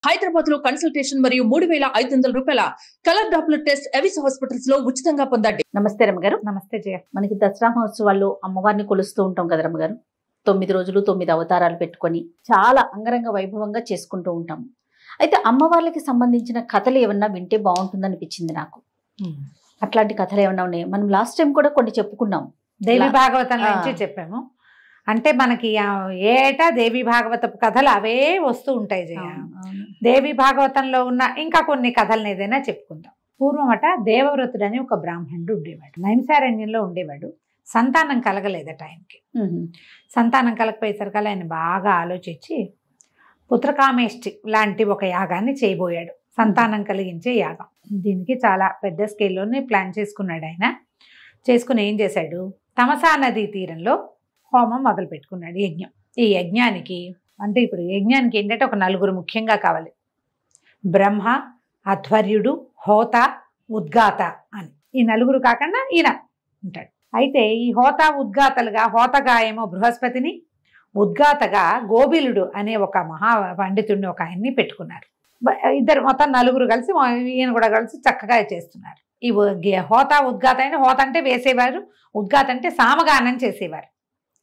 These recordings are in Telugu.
హైదరాబాద్ లో కన్సల్టేషన్ మరియు 3,500 రూపాయల colour Doppler test Avis hospitals లో ఉచితంగా పొందండి. నమస్తే రమ్మగారు. నమస్తే జయ. మనకి దసరా మహోత్సవాల్లో అమ్మవారిని కొలుస్తూ ఉంటాం కదా రమ్మగారు. 9 రోజులు 9 అవతారాలు పెట్టుకొని చాలా అంగరంగ వైభవంగా చేసుకుంటూ ఉంటాం. అయితే అమ్మవార్లకి సంబంధించిన కథలు ఏమన్నా వింటే బాగుంటుందనిపించింది నాకు. అట్లాంటి కథలు ఏమన్నా ఉన్నాయి? మనం లాస్ట్ టైం కూడా కొన్ని చెప్పుకున్నాం, దేవి భాగవతం నుంచి చెప్పాము. అంటే మనకి ఏటా దేవి భాగవతపు కథలు అవే వస్తూ ఉంటాయి జయ. దేవి భాగవతంలో ఉన్న ఇంకా కొన్ని కథలను ఏదైనా చెప్పుకుందాం. పూర్వమట దేవవ్రతుడు అని ఒక బ్రాహ్మణుడు ఉండేవాడు. నైమిసారణ్యంలో ఉండేవాడు. సంతానం కలగలేదట ఆయనకి. సంతానం కలగపోయేసరికి ఆయన బాగా ఆలోచించి పుత్రకామేష్టి లాంటి ఒక యాగాన్ని చేయబోయాడు. సంతానం కలిగించే యాగం. దీనికి చాలా పెద్ద స్కేల్లోనే ప్లాన్ చేసుకున్నాడు ఆయన. చేసుకుని ఏం చేశాడు, తమసా నదీ తీరంలో హోమం మొదలు పెట్టుకున్నాడు, యజ్ఞం. ఈ యజ్ఞానికి అంటే ఇప్పుడు యజ్ఞానికి ఏంటంటే ఒక నలుగురు ముఖ్యంగా కావాలి. బ్రహ్మ, అధ్వర్యుడు, హోత, ఉద్గాత అని. ఈ నలుగురు కాకుండా ఈయన ఉంటాడు. అయితే ఈ హోత ఉద్గాతలుగా, హోతగా ఏమో బృహస్పతిని, ఉద్గాతగా గోబిలుడు అనే ఒక మహా పండితుడిని ఒక ఆయన్ని పెట్టుకున్నారు. ఇద్దరు మొత్తం నలుగురు కలిసి ఈయన కూడా కలిసి చక్కగా చేస్తున్నారు. ఈ హోత ఉద్గాత అయిన హోత అంటే వేసేవారు, ఉద్గాత అంటే సామగానం చేసేవారు,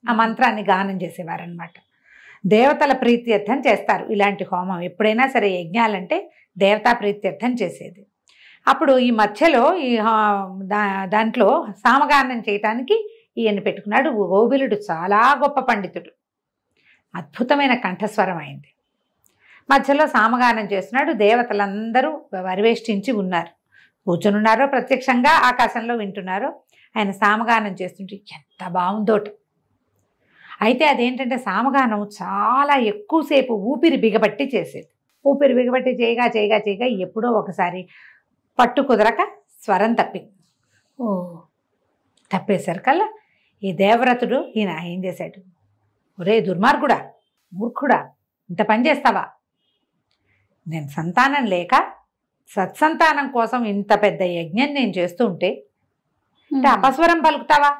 ఆ మంత్రాన్ని గానం చేసేవారు అనమాట. దేవతల ప్రీత్యర్థం చేస్తారు ఇలాంటి హోమం. ఎప్పుడైనా సరే యజ్ఞాలంటే దేవతా ప్రీత్యర్థం చేసేది. అప్పుడు ఈ మధ్యలో ఈ దాంట్లో సామగానం చేయటానికి ఈయన పెట్టుకున్నాడు. గోబిలుడు చాలా గొప్ప పండితుడు, అద్భుతమైన కంఠస్వరం అయింది. మధ్యలో సామగానం చేస్తున్నాడు. దేవతలందరూ పరివేష్టించి ఉన్నారు, కూర్చునున్నారో ప్రత్యక్షంగా ఆకాశంలో వింటున్నారో. ఆయన సామగానం చేస్తుంటే ఎంత బాగుందోట. అయితే అదేంటంటే సామగానం చాలా ఎక్కువసేపు ఊపిరి బిగబట్టి చేసేది. ఊపిరి బిగబట్టి చేయగా చేయగా చేయగా ఎప్పుడో ఒకసారి పట్టు కుదరక స్వరం తప్పింది. తప్పేసరికల్లా ఈ దేవవ్రతుడు ఈయన ఏం చేశాడు, ఒరే దుర్మార్గుడా, మూర్ఖుడా, ఇంత పని చేస్తావా? నేను సంతానం లేక సత్సంతానం కోసం ఇంత పెద్ద యజ్ఞం నేను చేస్తూ ఉంటే అపస్వరం పలుకుతావా?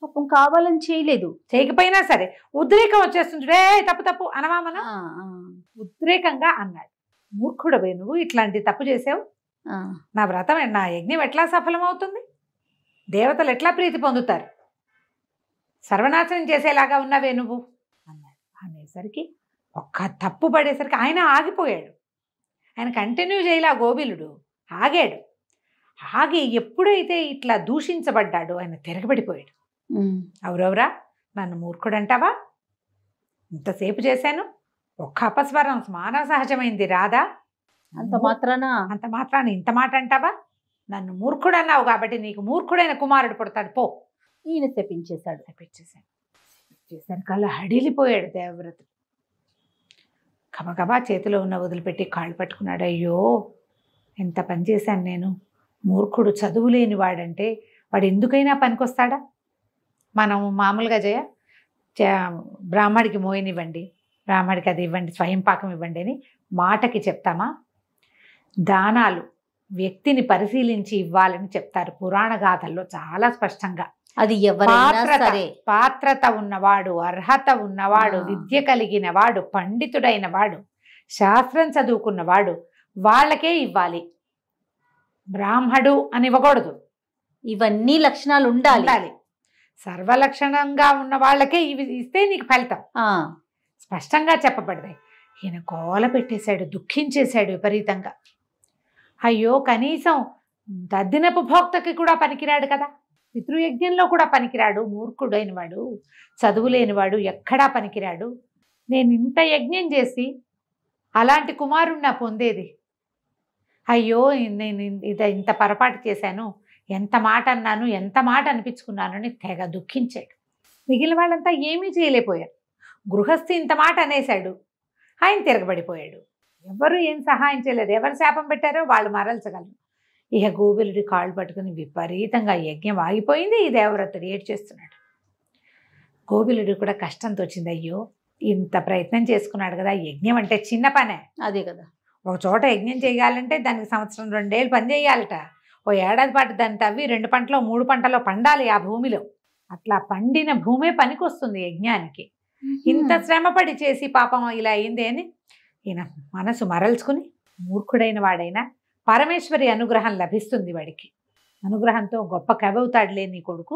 పాపం కావాలని చేయలేదు. చేయకపోయినా సరే ఉద్రేకం వచ్చేస్తుంటే తప్పు తప్పు అనవా మనం? ఉద్రేకంగా అన్నాడు. మూర్ఖుడవే నువ్వు, ఇట్లాంటి తప్పు చేసావు. నా వ్రతం, నా యజ్ఞం ఎట్లా సఫలమవుతుంది? దేవతలు ఎట్లా ప్రీతి పొందుతారు? సర్వనాశనం చేసేలాగా ఉన్నావే నువ్వు అన్నాడు. అనేసరికి ఒక్క తప్పు పడేసరికి ఆయన ఆగిపోయాడు. ఆయన కంటిన్యూ చేయలే. గోబిలుడు ఆగాడు. ఆగి ఎప్పుడైతే ఇట్లా దూషించబడ్డాడో ఆయన తిరగబడిపోయాడు. ఎవరెవరా, నన్ను మూర్ఖుడంటావా? ఇంతసేపు చేశాను, ఒక్క అపస్వరం మానవ సహజమైంది రాదా? అంత మాత్రాన ఇంత మాట అంటావా? నన్ను మూర్ఖుడు అన్నావు కాబట్టి నీకు మూర్ఖుడైన కుమారుడు పుడతాడు పో. ఈయన శపించేశాడు. చేసరికల్లా హడిలిపోయాడు దేవవ్రతుడు. గబగబా చేతిలో ఉన్న వదిలిపెట్టి కాళ్ళు పట్టుకున్నాడు. అయ్యో, ఎంత పని చేశాను నేను. మూర్ఖుడు, చదువు లేని వాడంటే వాడు ఎందుకైనా పనికొస్తాడా? మనం మామూలుగా బ్రాహ్మడికి మోయనివ్వండి, బ్రాహ్మడికి అది ఇవ్వండి, స్వయం పాకం ఇవ్వండి అని మాటకి చెప్తామా? దానాలు వ్యక్తిని పరిశీలించి ఇవ్వాలని చెప్తారు పురాణ గాథల్లో చాలా స్పష్టంగా. అది ఎవరైనా సరే పాత్రత ఉన్నవాడు, అర్హత ఉన్నవాడు, విద్య కలిగిన వాడు, పండితుడైన వాడు, శాస్త్రం చదువుకున్నవాడు, వాళ్ళకే ఇవ్వాలి. బ్రాహ్మడు అని ఇవ్వకూడదు. ఇవన్నీ లక్షణాలు ఉండాలి. సర్వలక్షణంగా ఉన్న వాళ్ళకే ఇవి ఇస్తే నీకు ఫలితం స్పష్టంగా చెప్పబడతాయి. ఈయన కోల పెట్టేశాడు, దుఃఖించేశాడు విపరీతంగా. అయ్యో, కనీసం దద్దినపు భోక్తకి కూడా పనికిరాడు కదా, పితృయజ్ఞంలో కూడా పనికిరాడు, మూర్ఖుడైన వాడు, చదువు లేనివాడు, ఎక్కడా పనికిరాడు. నేను ఇంత యజ్ఞం చేసి అలాంటి కుమారుణ్ణి పొందేది. అయ్యో, నేను ఇంత పొరపాటు చేశాను, ఎంత మాట అన్నాను, ఎంత మాట అనిపించుకున్నాను అని తెగ దుఃఖించాడు. మిగిలిన వాళ్ళంతా ఏమీ చేయలేకపోయారు. గృహస్థి ఇంత మాట అనేశాడు, ఆయన తిరగబడిపోయాడు. ఎవరు ఏం సహాయం చేయలేరు. ఎవరు శాపం పెట్టారో వాళ్ళు మరల్చగలరు. ఇక గోబిలుడి కాళ్ళు పట్టుకుని విపరీతంగా యజ్ఞం ఆగిపోయింది. ఈ దేవవ్రతుడు ఏడ్చేస్తున్నాడు. గోబిలుడు కూడా కష్టంతో వచ్చింది. అయ్యో, ఇంత ప్రయత్నం చేసుకున్నాడు కదా, యజ్ఞం అంటే చిన్న పనే. అదే కదా, ఒక చోట యజ్ఞం చేయాలంటే దానికి సంవత్సరం 2 ఏళ్ళు పని చేయాలట. ఓ ఏడాది పాటు దాన్ని తవ్వి 2 పంటలో 3 పంటలో పండాలి ఆ భూమిలో. అట్లా పండిన భూమే పనికొస్తుంది యజ్ఞానికి. ఇంత శ్రమపడి చేసి పాపం ఇలా అయింది అని ఈయన మనసు మరల్చుకుని మూర్ఖుడైన వాడైనా పరమేశ్వరి అనుగ్రహం లభిస్తుంది వాడికి, అనుగ్రహంతో గొప్ప కవి అవుతాడులే నీ కొడుకు,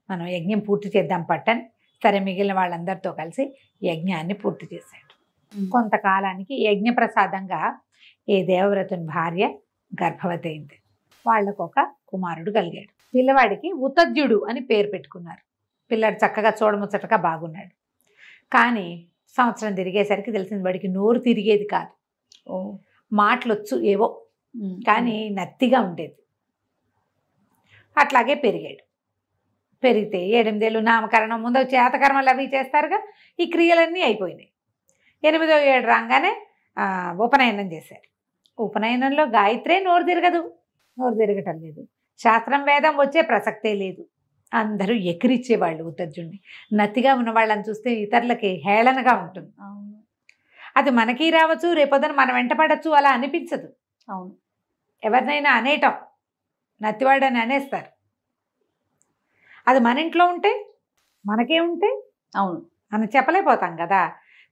మనం యజ్ఞం పూర్తి చేద్దాం పట్టని. సరే మిగిలిన వాళ్ళందరితో కలిసి యజ్ఞాన్ని పూర్తి చేశాడు. కొంతకాలానికి యజ్ఞప్రసాదంగా ఏ దేవవ్రతుని భార్య గర్భవతి అయింది. వాళ్లకు ఒక కుమారుడు కలిగాడు. పిల్లవాడికి ఉతద్యుడు అని పేరు పెట్టుకున్నారు. పిల్లాడు చక్కగా చూడముచ్చటగా బాగున్నాడు. కానీ సంవత్సరం తిరిగేసరికి తెలిసింది వాడికి నోరు తిరిగేది కాదు. మాటలొచ్చు ఏవో, కానీ నత్తిగా ఉండేది. అట్లాగే పెరిగాడు. పెరిగితే 8 ఏళ్ళు నామకరణం, ముందు చేతకర్మలు అవి చేస్తారుగా, ఈ క్రియలన్నీ అయిపోయినాయి. 8వ ఏడు రాగానే ఉపనయనం చేశారు. ఉపనయనంలో గాయత్రే నోరు తిరగదు, నోరు తిరగటం లేదు. శాస్త్రం వేదం వచ్చే ప్రసక్తే లేదు. అందరూ ఎకిరిచ్చేవాళ్ళు ఉత్తర్జుడిని. నత్తిగా ఉన్న వాళ్ళని చూస్తే ఇతరులకి హేళనగా ఉంటుంది. అది మనకి రావచ్చు, రేపొద్దున మనం వెంట పడచ్చు, అలా అనిపించదు. అవును, ఎవరినైనా అనేయటం, నత్తివాడని అనేస్తారు. అది మన ఇంట్లో ఉంటే మనకే ఉంటే అవును మనం చెప్పలేకపోతాం కదా.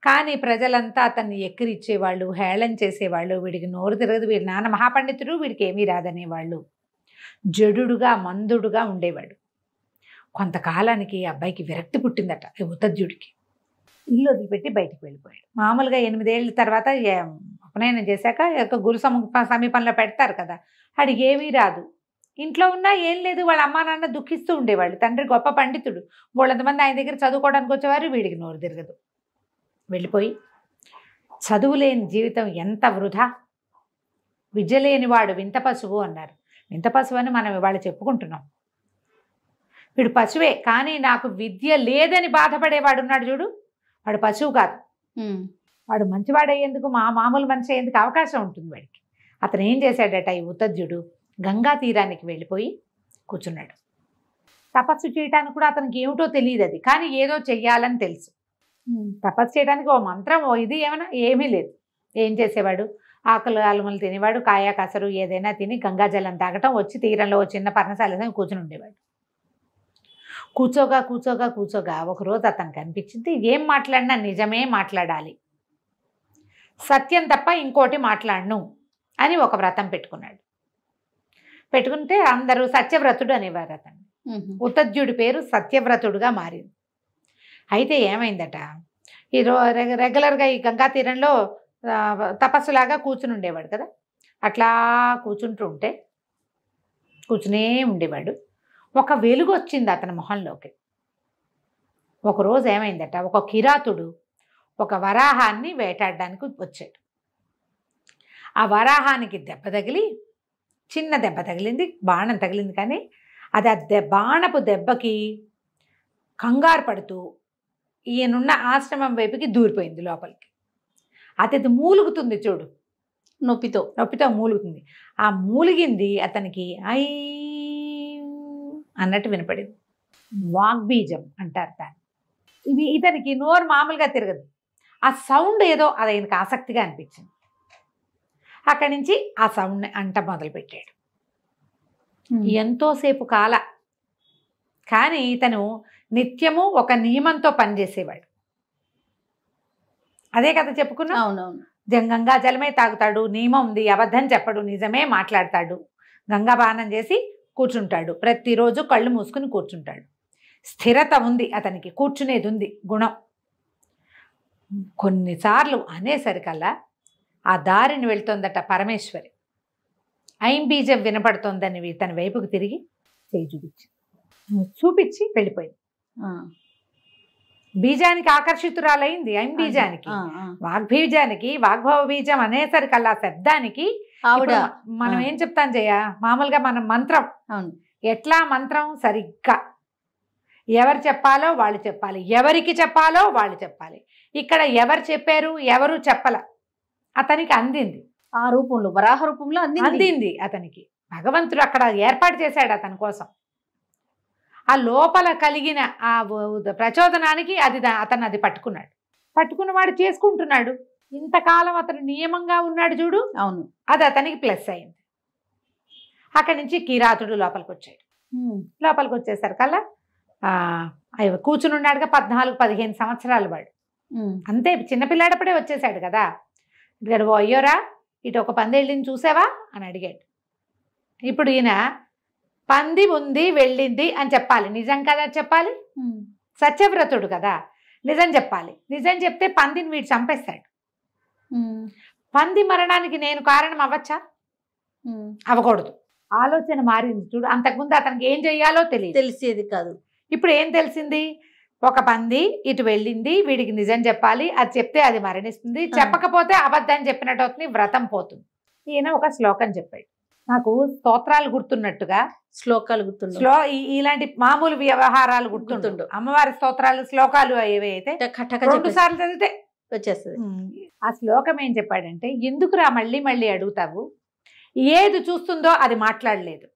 కానీ ప్రజలంతా అతన్ని ఎక్కిరిచ్చేవాళ్ళు, హేళన చేసేవాళ్ళు. వీడికి నోరు తిరగదు, వీడి నాన్న మహాపండితుడు, వీడికి ఏమీ రాదనేవాళ్ళు. జడుడుగా మందుడుగా ఉండేవాడు. కొంతకాలానికి అబ్బాయికి విరక్తి పుట్టిందట ఈ ఉత్తర్జుడికి. ఇల్లు వదిలిపెట్టి బయటికి వెళ్ళిపోయాడు. మామూలుగా 8 ఏళ్ళ తర్వాత ఉపనయనం చేశాక గురు సమీపంలో పెడతారు కదా, వాడికి ఏమీ రాదు. ఇంట్లో ఉన్నా ఏం లేదు, వాళ్ళ అమ్మా నాన్న దుఃఖిస్తూ ఉండేవాళ్ళు. తండ్రి గొప్ప పండితుడు, వాళ్ళంతమంది ఆయన దగ్గర చదువుకోవడానికి వచ్చేవారు. వీడికి నోరు తిరగదు. వెళ్ళిపోయి చదువు లేని జీవితం ఎంత వృధా, విద్య లేనివాడు వింత పశువు అన్నారు. వింత పశువు అని మనం ఇవాళ చెప్పుకుంటున్నాం. వీడు పశువే, కానీ నాకు విద్య లేదని బాధపడేవాడు ఉన్నాడు చూడు, వాడు పశువు కాదు. వాడు మంచివాడయ్యేందుకు, మామూలు మనిషి అయ్యేందుకు అవకాశం ఉంటుంది వాడికి. అతను ఏం చేశాడట, ఈ ఉత్తర్జుడు గంగా తీరానికి వెళ్ళిపోయి కూర్చున్నాడు. తపస్సు చేయడానికి కూడా అతనికి ఏమిటో తెలియదు అది, కానీ ఏదో చెయ్యాలని తెలుసు. తపస్సు చేయడానికి ఓ మంత్రం, ఓ ఇది ఏమైనా ఏమీ లేదు. ఏం చేసేవాడు, ఆకలి అలములు తినేవాడు, కాయ కసరు ఏదైనా తిని గంగాజలం తాగటం, వచ్చి తీరంలో ఓ చిన్న పర్ణశాల కూర్చుని ఉండేవాడు. కూర్చోగా ఒకరోజు అతనికి అనిపించింది, ఏం మాట్లాడినా నిజమే మాట్లాడాలి, సత్యం తప్ప ఇంకోటి మాట్లాడను అని ఒక వ్రతం పెట్టుకున్నాడు. పెట్టుకుంటే అందరూ సత్యవ్రతుడు అనేవారు అతన్ని. ఉత్తర్జుడి పేరు సత్యవ్రతుడుగా మారింది. అయితే ఏమైందట, ఈ రెగ్యులర్గా ఈ గంగా తీరంలో తపస్సులాగా కూర్చుని ఉండేవాడు కదా. అట్లా కూర్చునే ఉండేవాడు. ఒక వెలుగు వచ్చింది అతని మొహంలోకి. ఒకరోజు ఏమైందట, ఒక కిరాతుడు ఒక వరాహాన్ని వేటాడడానికి వచ్చాడు. ఆ వరాహానికి దెబ్బ తగిలి, చిన్న దెబ్బ తగిలింది, బాణం తగిలింది. కానీ అది ఆ బాణపు దెబ్బకి కంగారు పడుతూ ఈయనున్న ఆశ్రమం వైపుకి దూరిపోయింది లోపలికి. అది మూలుగుతుంది చూడు, నొప్పితో మూలుగుతుంది. ఆ మూలిగింది అతనికి ఐ అన్నట్టు వినపడింది. వాగ్బీజం అంటారు దాన్ని. ఇతనికి నోరు మామూలుగా తిరగదు. ఆ సౌండ్ ఏదో అది ఆయనకు ఆసక్తిగా అనిపించింది. అక్కడి నుంచి ఆ సౌండ్ని అంట మొదలుపెట్టాడు. ఎంతోసేపు కాల. కానీ ఇతను నిత్యము ఒక నియమంతో పనిచేసేవాడు. అదే కదా చెప్పుకున్నా. అవునవును. గంగా జలమే తాగుతాడు, నియమం ఉంది, అబద్ధం చెప్పడు, నిజమే మాట్లాడతాడు, గంగా పానం చేసి కూర్చుంటాడు, ప్రతిరోజు కళ్ళు మూసుకుని కూర్చుంటాడు. స్థిరత ఉంది అతనికి, కూర్చునేది ఉంది గుణం. కొన్నిసార్లు అనేసరికల్లా ఆ దారిని వెళ్తోందట పరమేశ్వరి. ఐంబీజం వినపడుతోందని తన వైపుకు తిరిగి చేయి చూపించి వెళ్ళిపోయింది. బీజానికి ఆకర్షితురాలైంది, ఐంబీజానికి. వాగ్బీజానికి, వాగ్భవ బీజం అనేసరికల్లా శబ్దానికి మనం ఏం చెప్తాం జయ, మామూలుగా మనం మంత్రం ఎట్లా మంత్రం సరిగ్గా ఎవరు చెప్పాలో వాళ్ళు చెప్పాలి, ఎవరికి చెప్పాలో వాళ్ళు చెప్పాలి. ఇక్కడ ఎవరు చెప్పారు, ఎవరు చెప్పల, అతనికి అందింది. ఆ రూపంలో, వరాహ రూపంలో అందింది అతనికి. భగవంతుడు అక్కడ ఏర్పాటు చేశాడు అతని కోసం. ఆ లోపల కలిగిన ఆ ప్రచోదనానికి అతను అది పట్టుకున్నవాడు చేసుకుంటున్నాడు. ఇంతకాలం అతను నియమంగా ఉన్నాడు చూడు. అవును, అది అతనికి ప్లస్ అయింది. అక్కడి నుంచి కిరాతుడు లోపలికి వచ్చాడు. లోపలికి వచ్చేసరికల్లా కూర్చుని ఉన్నాడుగా 14-15 సంవత్సరాలు వాడు. అంతే, చిన్నపిల్లాడప్పుడే వచ్చేసాడు కదా. ఇక్కడ అయ్యోరా ఇటు ఒక పంది వెళ్ళింది చూసావా అని అడిగాడు. ఇప్పుడు ఈయన పంది ఉంది వెళ్ళింది అని చెప్పాలి, నిజం కదా చెప్పాలి, సత్యవ్రతుడు కదా, నిజం చెప్పాలి. నిజం చెప్తే పందిని వీడు చంపేస్తాడు. పంది మరణానికి నేను కారణం అవ్వచ్చా? అవ్వకూడదు. ఆలోచన మారింది చూడు. అంతకుముందు అతనికి ఏం చెయ్యాలో తెలిసేది కాదు. ఇప్పుడు ఏం తెలిసింది? ఒక పంది ఇటు వెళ్ళింది, వీడికి నిజం చెప్పాలి, అది చెప్తే అది మరణిస్తుంది, చెప్పకపోతే అబద్ధం చెప్పినట్టు అవుతుంది, వ్రతం పోతుంది. ఈయన ఒక శ్లోకం చెప్పాడు. నాకు స్తోత్రాలు గుర్తున్నట్టుగా శ్లోకాలు గుర్తుండు, ఇలాంటి మామూలు వ్యవహారాలు గుర్తుండు. అమ్మవారి స్తోత్రాలు శ్లోకాలు ఏవైతే 2 సార్లు చదివితే వచ్చేస్తుంది. ఆ శ్లోకం ఏం చెప్పాడంటే, ఎందుకురా మళ్ళీ మళ్ళీ అడుగుతావు, ఏది చూస్తుందో అది మాట్లాడలేదు,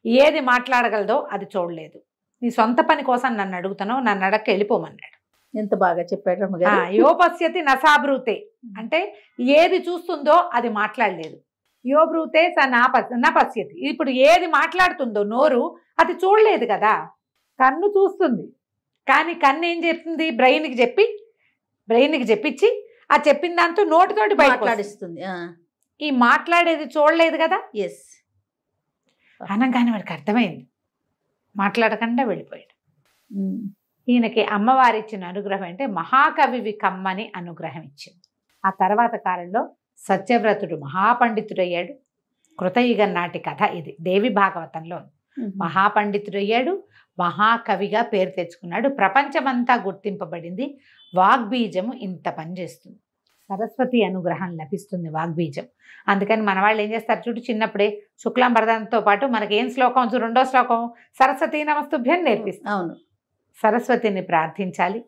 ఏది మాట్లాడగలదో అది చూడలేదు, నీ సొంత పని కోసం నన్ను అడుగుతావు, నన్ను అడక్క వెళ్ళిపోమన్నాడు. ఎంత బాగా చెప్పాడు రమ్మగారు. యోపశ్యతి నసాబ్రూతే అంటే ఏది చూస్తుందో అది మాట్లాడలేదు, యోబ్రూతే నపశ్యతి. ఇప్పుడు ఏది మాట్లాడుతుందో నోరు అది చూడలేదు కదా, కన్ను చూస్తుంది, కానీ కన్ను ఏం చెప్తుంది? బ్రెయిన్కి చెప్పించి ఆ చెప్పిన దాంతో నోటితోటి మాట్లాడిస్తుంది. ఈ మాట్లాడేది చూడలేదు కదా. ఎస్ అనగానే వాడికి అర్థమైంది, మాట్లాడకుండా వెళ్ళిపోయాడు. ఈయనకి అమ్మవారి ఇచ్చిన అనుగ్రహం అంటే మహాకవివి కమ్మని అనుగ్రహం ఇచ్చింది. ఆ తర్వాత కాలంలో సత్యవ్రతుడు మహాపండితుడయ్యాడు. కృతయుగం నాటి కథ ఇది, దేవి భాగవతంలో. మహాపండితుడయ్యాడు, మహాకవిగా పేరు తెచ్చుకున్నాడు, ప్రపంచమంతా గుర్తింపబడింది. వాగ్బీజము ఇంత పనిచేస్తుంది, సరస్వతి అనుగ్రహం లభిస్తుంది వాగ్బీజం. అందుకని మన వాళ్ళు ఏం చేస్తారు చూడు, చిన్నప్పుడే శుక్లాం వరదంతో పాటు మనకి ఏం శ్లోకం 2వ శ్లోకం సరస్వతి నమస్తుభ్యం నేర్పిస్తాం. అవును, సరస్వతిని ప్రార్థించాలి,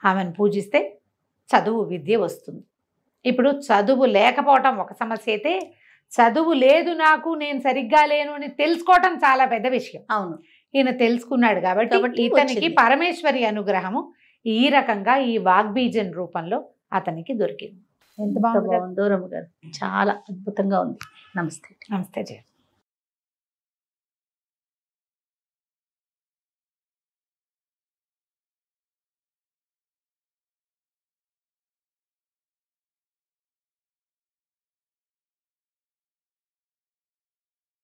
ఆమెను పూజిస్తే చదువు విద్య వస్తుంది. ఇప్పుడు చదువు లేకపోవటం ఒక సమస్య అయితే, చదువు లేదు నాకు, నేను సరిగ్గా లేను అని తెలుసుకోవటం చాలా పెద్ద విషయం. అవును, ఈయన తెలుసుకున్నాడు కాబట్టి ఇతనికి పరమేశ్వరి అనుగ్రహము ఈ రకంగా ఈ వాగ్బీజం రూపంలో అతనికి దొరికింది. ఎంత బాగుందో రమ్మ గారు, చాలా అద్భుతంగా ఉంది. నమస్తే. నమస్తే జయ.